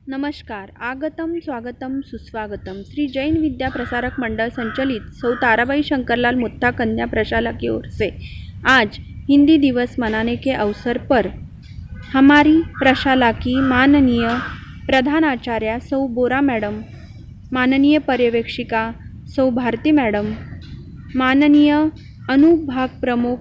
नमस्कार, आगतम स्वागतम सुस्वागतम। श्री जैन विद्या प्रसारक मंडल संचालित सौ ताराबाई शंकरलाल मुत्था कन्या प्रशाला की ओर से आज हिंदी दिवस मनाने के अवसर पर हमारी प्रशाला की माननीय प्रधानाचार्य सौ बोरा मैडम, माननीय पर्यवेक्षिका सौ भारती मैडम, माननीय अनुभाग प्रमुख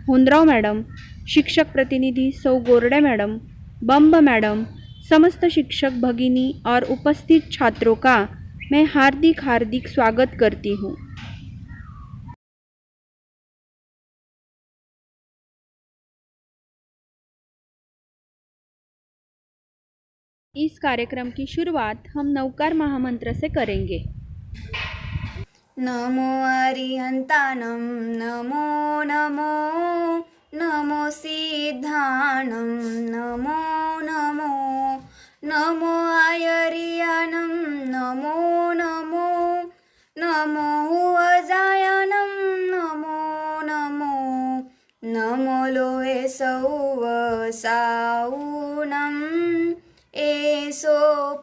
होंद्राव मैडम, शिक्षक प्रतिनिधि सौ गोरडे मैडम, बम्ब मैडम, समस्त शिक्षक भगिनी और उपस्थित छात्रों का मैं हार्दिक हार्दिक स्वागत करती हूँ। इस कार्यक्रम की शुरुआत हम नवकार महामंत्र से करेंगे। नमो अरिहन्तानं नमो नमो नमो सिद्धानं नमो नमो नमो आयर्यानं नमो नमो नमो अजायनं नमो नमो नमो लोहे सौव साऊनं एसो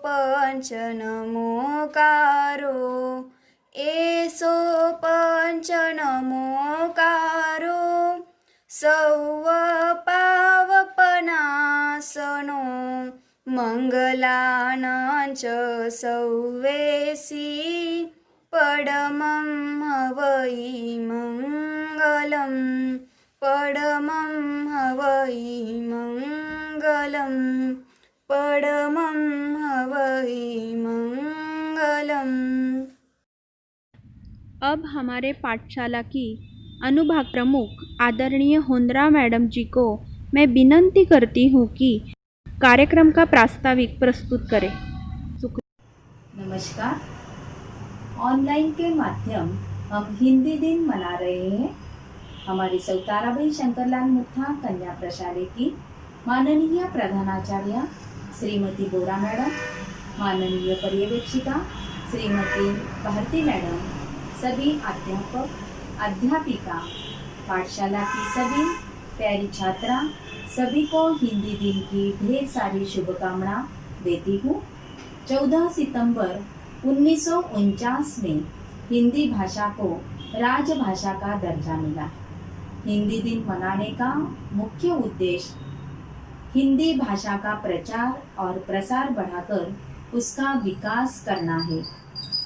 पंच नमोकारो एसो पंच नमोकारो सौव पावपनासनो मंगलानांच सौवेसी पडमं हवै मंगलम पडमं हवै मंगलम पडमं हवै मंगलम। अब हमारे पाठशाला की अनुभाग प्रमुख आदरणीय होंद्रा मैडम जी को मैं विनंती करती हूँ कि कार्यक्रम का प्रास्ताविक प्रस्तुत करें। नमस्कार। ऑनलाइन के माध्यम हम हिंदी दिन मना रहे हैं। हमारी सौ ताराबाई शंकरलाल मुत्था कन्या प्रशाले की माननीय प्रधानाचार्य श्रीमती बोरा मैडम, माननीय पर्यवेक्षिका श्रीमती भारती मैडम, सभी अध्यापक अध्यापिका, पाठशाला की सभी प्यारी छात्रा, सभी को हिंदी दिन की ढेर सारी शुभकामना देती हूँ। 14 सितंबर 1949 में हिंदी भाषा को राजभाषा का दर्जा मिला। हिंदी दिन मनाने का मुख्य उद्देश्य हिंदी भाषा का प्रचार और प्रसार बढ़ाकर उसका विकास करना है।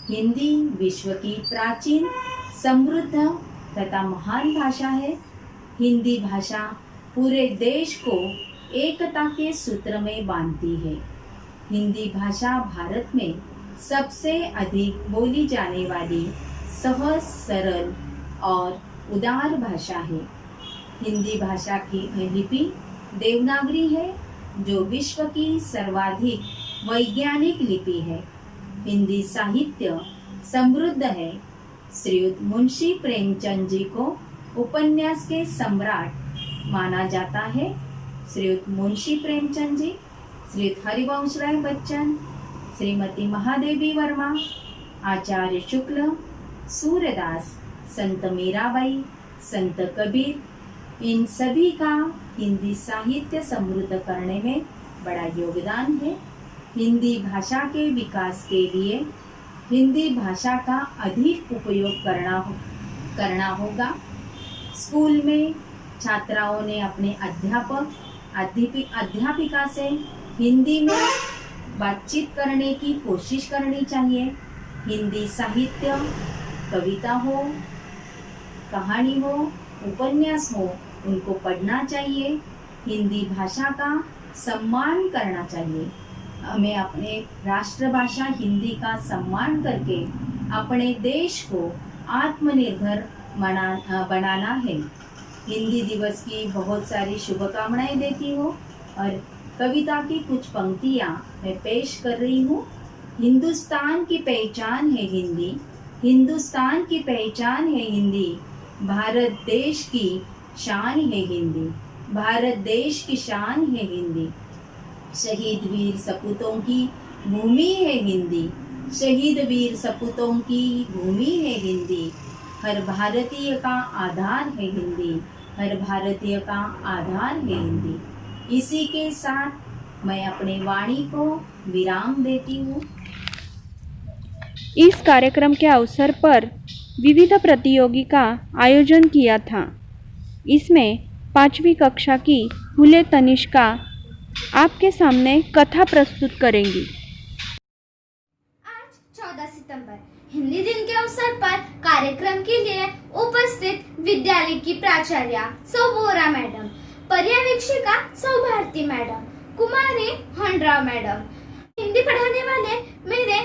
हिंदी विश्व की प्राचीन, समृद्ध तथा महान भाषा है। हिंदी भाषा पूरे देश को एकता के सूत्र में बांधती है। हिंदी भाषा भारत में सबसे अधिक बोली जाने वाली सहज, सरल और उदार भाषा है। हिंदी भाषा की लिपि देवनागरी है, जो विश्व की सर्वाधिक वैज्ञानिक लिपि है। हिंदी साहित्य समृद्ध है। श्रीयुत मुंशी प्रेमचंद जी को उपन्यास के सम्राट माना जाता है। श्रीयुत मुंशी प्रेमचंद जी, श्रीयुत हरिवंश राय बच्चन, श्रीमती महादेवी वर्मा, आचार्य शुक्ल, सूर्यदास, संत मीराबाई, संत कबीर, इन सभी का हिंदी साहित्य समृद्ध करने में बड़ा योगदान है। हिंदी भाषा के विकास के लिए हिंदी भाषा का अधिक उपयोग करना होगा। स्कूल में छात्राओं ने अपने अध्यापक अध्यापिका से हिंदी में बातचीत करने की कोशिश करनी चाहिए। हिंदी साहित्य, कविता हो, कहानी हो, उपन्यास हो, उनको पढ़ना चाहिए। हिंदी भाषा का सम्मान करना चाहिए। हमें अपने राष्ट्रभाषा हिंदी का सम्मान करके अपने देश को आत्मनिर्भर बनाना है। हिंदी दिवस की बहुत सारी शुभकामनाएं देती हूँ और कविता की कुछ पंक्तियाँ मैं पेश कर रही हूँ। हिंदुस्तान की पहचान है हिंदी, हिंदुस्तान की पहचान है हिंदी, भारत देश की शान है हिंदी, भारत देश की शान है हिंदी। शहीद वीर सपूतों की भूमि है हिंदी, शहीद वीर सपूतों की भूमि है हिंदी। हर भारतीय का आधार है हिंदी, हर भारतीय का आधार है हिंदी। इसी के साथ मैं अपनी वाणी को विराम देती हूँ। इस कार्यक्रम के अवसर पर विविध प्रतियोगिता का आयोजन किया था। इसमें 5वीं कक्षा की फूले तनिष्का आपके सामने कथा प्रस्तुत करेंगी। आज 14 सितंबर हिंदी दिन के अवसर पर कार्यक्रम के लिए उपस्थित विद्यालय की प्राचार्य सौ बोरा मैडम, पर्यवेक्षिका सौ भारती मैडम, कुमारी हंड्रा मैडम, हिंदी पढ़ाने वाले मेरे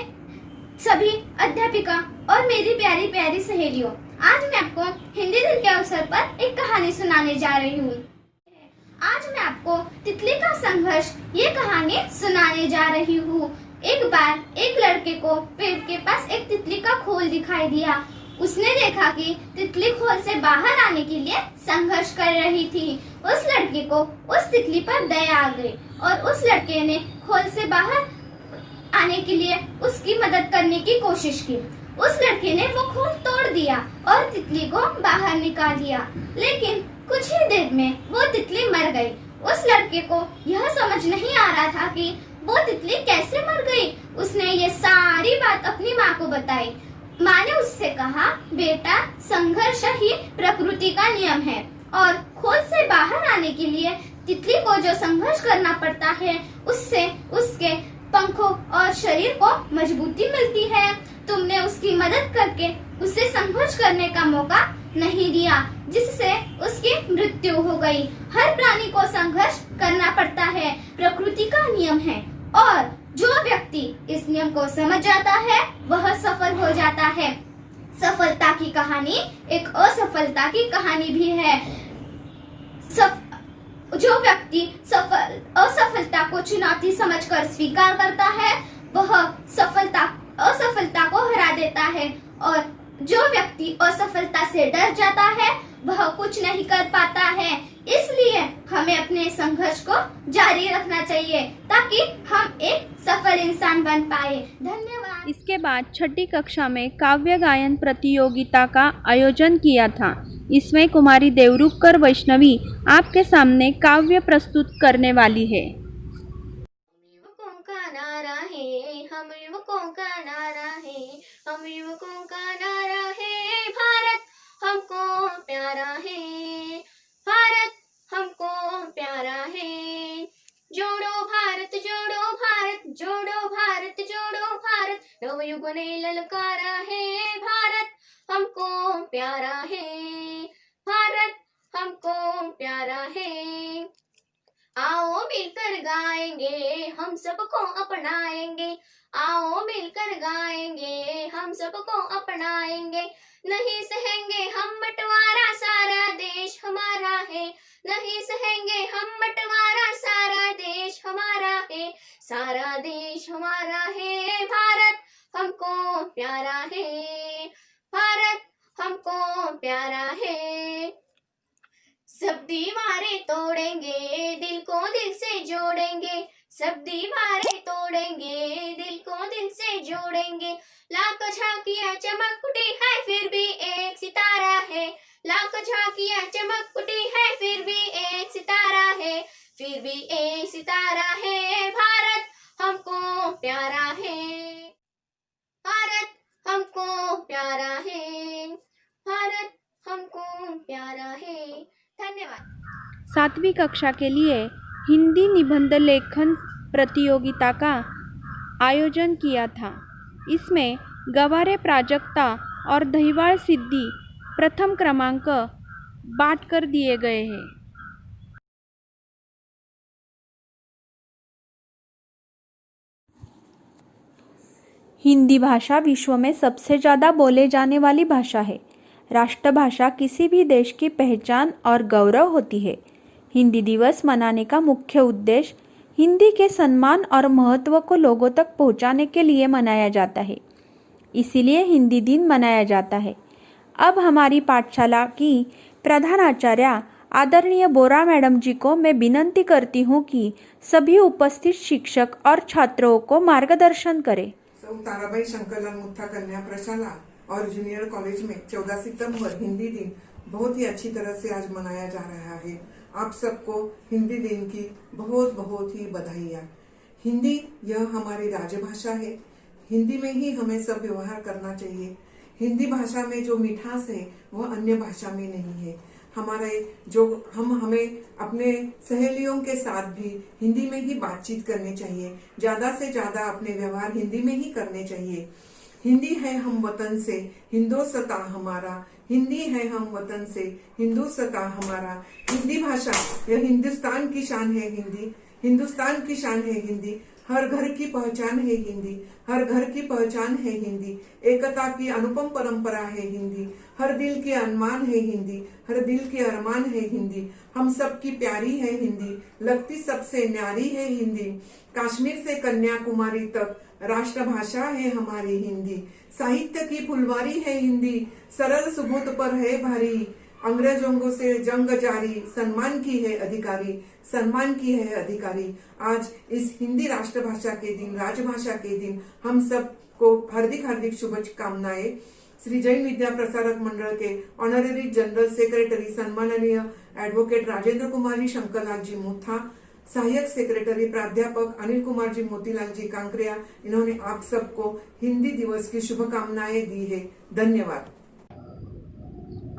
सभी अध्यापिका और मेरी प्यारी प्यारी सहेलियों, आज मैं आपको हिंदी दिन के अवसर पर एक कहानी सुनाने जा रही हूँ। आज मैं आपको तितली का संघर्ष ये कहानी सुनाने जा रही हूँ। एक बार एक लड़के को पेड़ के पास एक तितली का खोल दिखाई दिया। उसने देखा कि तितली खोल से बाहर आने के लिए संघर्ष कर रही थी। उस लड़के को उस तितली पर दया आ गई और उस लड़के ने खोल से बाहर आने के लिए उसकी मदद करने की कोशिश की। उस लड़के ने वो खोल तोड़ दिया और तितली को बाहर निकाल दिया, लेकिन कुछ ही देर में वो तितली मर गई। उस लड़के को यह समझ नहीं आ रहा था कि वो तितली कैसे मर गई। उसने ये सारी बात अपनी माँ को बताई। माँ ने उससे कहा, बेटा, संघर्ष ही प्रकृति का नियम है और खोल से बाहर आने के लिए तितली को जो संघर्ष करना पड़ता है, उससे उसके पंखों और शरीर को मजबूती मिलती है। तुमने उसकी मदद करके उसे संघर्ष करने का मौका नहीं दिया, जिससे उसकी मृत्यु हो गई। हर प्राणी को संघर्ष करना पड़ता है, प्रकृति का नियम है और जो व्यक्ति इस नियम को समझ जाता है वह सफल हो जाता है। सफलता की कहानी एक असफलता की कहानी भी है। जो व्यक्ति असफलता को चुनौती समझकर स्वीकार करता है वह असफलता को हरा देता है और जो व्यक्ति असफलता से डर जाता है वह कुछ नहीं कर पाता है। इसलिए हमें अपने संघर्ष को जारी रखना चाहिए ताकि हम एक सफल इंसान बन पाए। धन्यवाद। इसके बाद 6ठी कक्षा में काव्य गायन प्रतियोगिता का आयोजन किया था। इसमें कुमारी देवरूपकर वैष्णवी आपके सामने काव्य प्रस्तुत करने वाली है। युवकों का नारा है, हम युवकों का नारा है, हम युवकों का नारा है, भारत हमको प्यारा है, भारत हमको प्यारा है। जोड़ो भारत, जोड़ो भारत, जोड़ो भारत, जोड़ो भारत, नवयुग ने ललकारा है, भारत हमको प्यारा है, भारत हमको प्यारा है। आओ मिलकर गाएंगे, हम सबको अपनाएंगे, आओ मिलकर गाएंगे, हम सबको अपनाएंगे। नहीं सहेंगे हम बंटवारा, सारा देश हमारा है, नहीं सहेंगे हम बंटवारा, सारा देश हमारा है, सारा देश हमारा है, भारत हमको प्यारा है, भारत हमको प्यारा है। सब दीवारें तोड़ेंगे, दिल को दिल से जोड़ेंगे, सब दीवारें तोड़ेंगे, दिल को दिल से जोड़ेंगे। लाख झांकियां चमक उठी है फिर भी एक सितारा है, लाख झांकियां चमक उठी है फिर भी एक सितारा है, फिर भी एक सितारा है, भारत हमको प्यारा है, भारत हमको प्यारा है, भारत हमको प्यारा है। धन्यवाद। 7वीं कक्षा के लिए हिंदी निबंध लेखन प्रतियोगिता का आयोजन किया था। इसमें गवारे प्राजक्ता और दहिवाल सिद्धि प्रथम क्रमांक बांट कर दिए गए हैं। हिंदी भाषा विश्व में सबसे ज़्यादा बोले जाने वाली भाषा है। राष्ट्रभाषा किसी भी देश की पहचान और गौरव होती है। हिंदी दिवस मनाने का मुख्य उद्देश्य हिंदी के सम्मान और महत्व को लोगों तक पहुंचाने के लिए मनाया जाता है। इसीलिए हिंदी दिन मनाया जाता है। अब हमारी पाठशाला की प्रधानाचार्य आदरणीय बोरा मैडम जी को मैं विनंती करती हूँ कि सभी उपस्थित शिक्षक और छात्रों को मार्गदर्शन करें। सौ ताराबाई शंकरलाल मुत्था कन्या प्रशाला और जूनियर कॉलेज में 14 सितंबर हिंदी दिन बहुत ही अच्छी तरह से आज मनाया जा रहा है। आप सबको हिंदी दिन की बहुत बहुत ही बधाइयाँ। हिंदी यह हमारी राजभाषा है। हिंदी में ही हमें सब व्यवहार करना चाहिए। हिंदी भाषा में जो मिठास है वह अन्य भाषा में नहीं है। हमें अपने सहेलियों के साथ भी हिंदी में ही बातचीत करनी चाहिए। ज्यादा से ज्यादा अपने व्यवहार हिंदी में ही करने चाहिए। हिंदी है हम वतन से हिंदोसता हमारा, हिंदी है हम वतन से हिंदोसता हमारा। हिंदी भाषा यह हिंदुस्तान की शान है। हिंदुस्तान की शान है हिंदी। हर घर की पहचान है हिंदी। हर घर की पहचान है हिंदी। एकता की अनुपम परंपरा है हिंदी। हर दिल की अरमान है हिंदी। हर दिल की अरमान है हिंदी। हम सब की प्यारी है हिंदी। लगती सबसे न्यारी है हिंदी। कश्मीर से कन्याकुमारी तक राष्ट्रभाषा है हमारी हिंदी। साहित्य की फुलवारी है हिंदी। सरल सुबोध पर है भारी। अंग्रेजों से जंग जारी। सम्मान की है अधिकारी। सम्मान की है अधिकारी। आज इस हिंदी राष्ट्रभाषा के दिन, राजभाषा के दिन हम सबको हार्दिक हार्दिक शुभकामनाएं। श्री जैन विद्या प्रसारक मंडल के ऑनरेरी जनरल सेक्रेटरी सम्माननीय एडवोकेट राजेंद्र कुमार जी शंकरलाल जी मुथा, सहायक सेक्रेटरी प्राध्यापक अनिल कुमार जी मोतीलाल जी कांकरिया, इन्होंने आप सबको हिंदी दिवस की शुभकामनाएं दी है। धन्यवाद।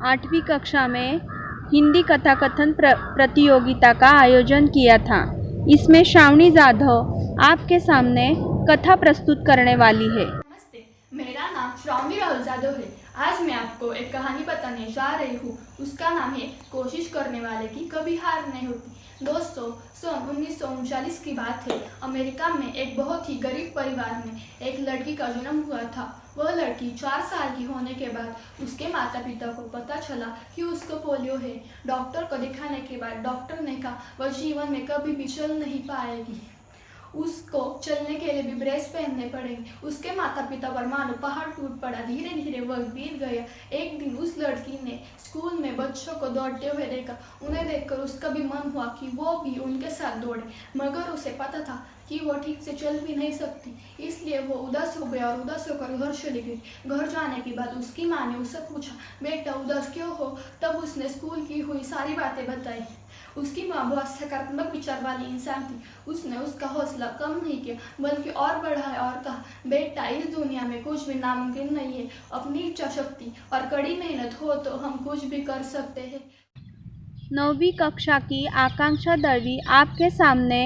8वीं कक्षा में हिंदी कथाकथन प्रतियोगिता का आयोजन किया था। इसमें श्रावणी जाधव आपके सामने कथा प्रस्तुत करने वाली है। नमस्ते, मेरा नाम श्रावणी राहुल जाधव है। आज मैं आपको एक कहानी बताने जा रही हूँ। उसका नाम है कोशिश करने वाले की कभी हार नहीं होती। दोस्तों, सन 1939 की बात है। अमेरिका में एक बहुत ही गरीब परिवार में एक लड़की का जन्म हुआ था। वह लड़की 4 साल की होने के बाद उसके माता पिता को पता चला कि उसको पोलियो है। डॉक्टर को दिखाने के बाद डॉक्टर ने कहा वह जीवन में कभी भी चल नहीं पाएगी, उसको चलने के लिए भी ब्रेस पहनने पड़ेंगे। उसके माता पिता पर मानो पहाड़ टूट पड़ा। धीरे धीरे वक्त बीत गया। एक दिन उस लड़की ने स्कूल में बच्चों को दौड़ते हुए देखा। उन्हें देखकर उसका भी मन हुआ कि वो भी उनके साथ दौड़े, मगर उसे पता था कि वो ठीक से चल भी नहीं सकती। इसलिए वो उदास हो गया और उदास होकर घर चली गई। घर जाने के बाद उसकी माँ ने उससे पूछा, बेटा उदास क्यों हो? तब उसने स्कूल की हुई सारी बातें बताई। उसकी माँ बहुत सकारात्मक विचार वाली इंसान थी। उसने उसका हौसला कम नहीं किया बल्कि और बढ़ाया और कहा, बेटा इस दुनिया में कुछ भी नामुमकिन नहीं है। अपनी इच्छा शक्ति और कड़ी मेहनत हो तो हम कुछ भी कर सकते हैं। 9वीं कक्षा की आकांक्षा दर्वी आपके सामने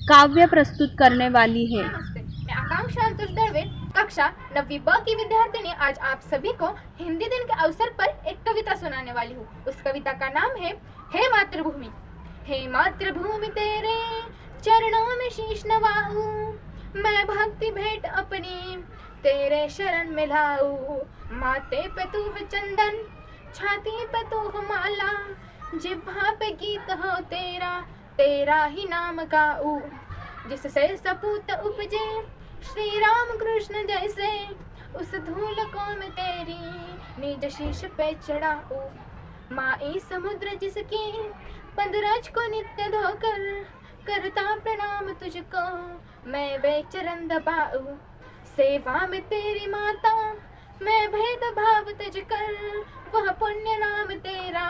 काव्य प्रस्तुत करने वाली है। नमस्ते, मैं आकांक्षा दर्वे कक्षा 9वीं ब की विद्यार्थिनी आज आप सभी को हिंदी दिन के अवसर पर एक कविता सुनाने वाली हूँ। उस कविता का नाम है हे मातृभूमि। हे मातृभूमि तेरे चरणों में शीश नवाऊं, मैं भक्ति भेंट अपनी तेरे शरण में लाऊं। माथे पे तू है चंदन, छाती पे तू हो माला, जिह्वा पे गीत हो तेरा, तेरा ही नाम गाऊं। जिससे सपूत उपजे श्री राम कृष्ण जैसे, उस धूल को मैं तेरी निज शीश पे चढ़ाऊं। माई समुद्र जिसकी पंदरज को नित्य धोकर, करता प्रणाम तुझको मैं बेचरण दबाऊं। सेवा में तेरी माता मैं भेद भाव तज कर, वह पुण्य नाम तेरा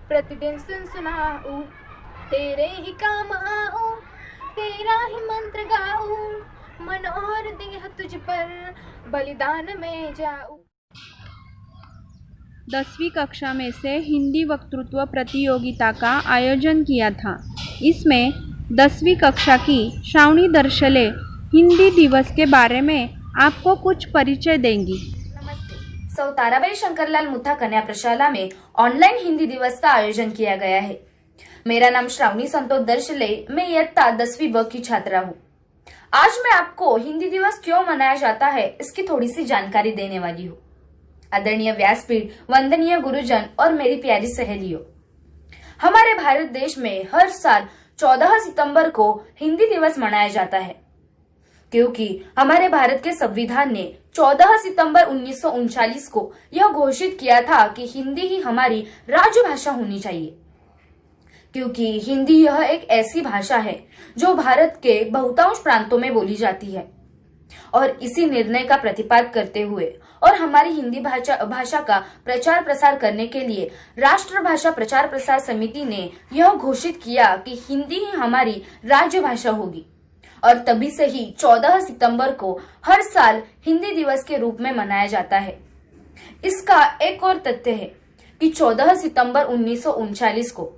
प्रतिदिन सुनाऊं। तेरे ही काम आऊं, तेरा ही मंत्र गाऊं, मन और देह तुझ पर बलिदान में जाऊं। 10वीं कक्षा में से हिंदी वक्तृत्व प्रतियोगिता का आयोजन किया था। इसमें 10वीं कक्षा की श्रावणी दर्शले हिंदी दिवस के बारे में आपको कुछ परिचय देंगी। नमस्ते, सौ ताराबाई शंकरलाल मुथा कन्या प्रशाला में ऑनलाइन हिंदी दिवस का आयोजन किया गया है। मेरा नाम श्रावणी संतोष दर्शले, मैं इयत्ता 10वीं ब की छात्रा हूँ। आज मैं आपको हिंदी दिवस क्यों मनाया जाता है इसकी थोड़ी सी जानकारी देने वाली हूँ। आदरणीय व्यासपीठ, वंदनीय गुरुजन और मेरी प्यारी सहेलियों, हमारे भारत देश में हर साल 14 सितंबर को हिंदी दिवस मनाया जाता है, क्योंकि हमारे भारत के संविधान ने 14 सितंबर 1939 को यह घोषित किया था कि हिंदी ही हमारी राजभाषा होनी चाहिए। क्योंकि हिंदी यह एक ऐसी भाषा है जो भारत के बहुतांश प्रांतों में बोली जाती है। और इसी निर्णय का प्रतिपाद करते हुए और हमारी हिंदी भाषा का प्रचार प्रसार करने के लिए राष्ट्रभाषा प्रचार प्रसार समिति ने यह घोषित किया कि हिंदी ही हमारी राज्य भाषा होगी और तभी से ही 14 सितंबर को हर साल हिंदी दिवस के रूप में मनाया जाता है। इसका एक और तथ्य है कि 14 सितंबर 1939 को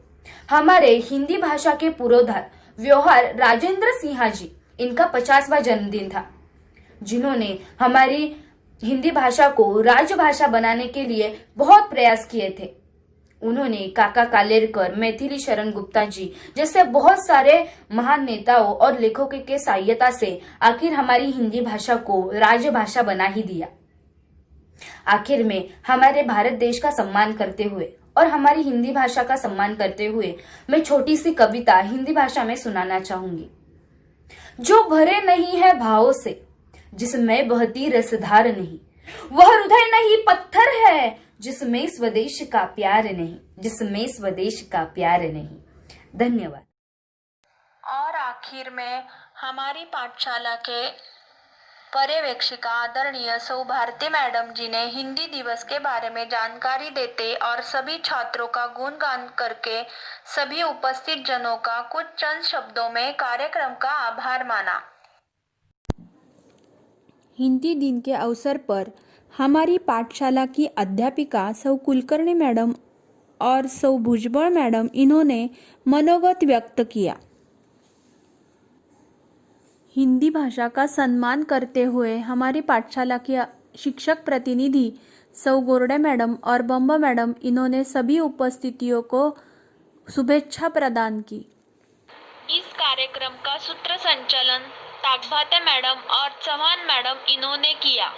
हमारे हिंदी भाषा के पुरोधार व्यवहार राजेंद्र सिंह जी, इनका 50वां जन्मदिन था, जिन्होंने हमारी हिंदी भाषा को राजभाषा बनाने के लिए बहुत प्रयास किए थे। उन्होंने काका कालेलकर, मैथिली शरण गुप्ता जी जैसे बहुत सारे महान नेताओं और लेखकों के सहायता से आखिर हमारी हिंदी भाषा को राजभाषा बना ही दिया। आखिर में हमारे भारत देश का सम्मान करते हुए और हमारी हिंदी भाषा का सम्मान करते हुए मैं छोटी सी कविता हिंदी भाषा में सुनाना चाहूंगी। जो भरे नहीं है भावों से, जिसमें बहती रसधार नहीं, वह हृदय नहीं पत्थर है, जिसमें स्वदेश का प्यार नहीं, जिसमें स्वदेश का प्यार नहीं। धन्यवाद। और आखिर में हमारी पाठशाला के पर्यवेक्षिका आदरणीय सौ भारती मैडम जी ने हिंदी दिवस के बारे में जानकारी देते और सभी छात्रों का गुणगान करके सभी उपस्थित जनों का कुछ चंद शब्दों में कार्यक्रम का आभार माना। हिंदी दिन के अवसर पर हमारी पाठशाला की अध्यापिका सौ कुलकर्णी मैडम और सौ भुजबल मैडम, इन्होंने मनोगत व्यक्त किया। हिंदी भाषा का सम्मान करते हुए हमारी पाठशाला की शिक्षक प्रतिनिधि सौ गोरडे मैडम और बम्बा मैडम, इन्होंने सभी उपस्थितियों को शुभेच्छा प्रदान की। इस कार्यक्रम का सूत्र संचालन ताकभाते मैडम और चौहान मैडम इन्होंने किया।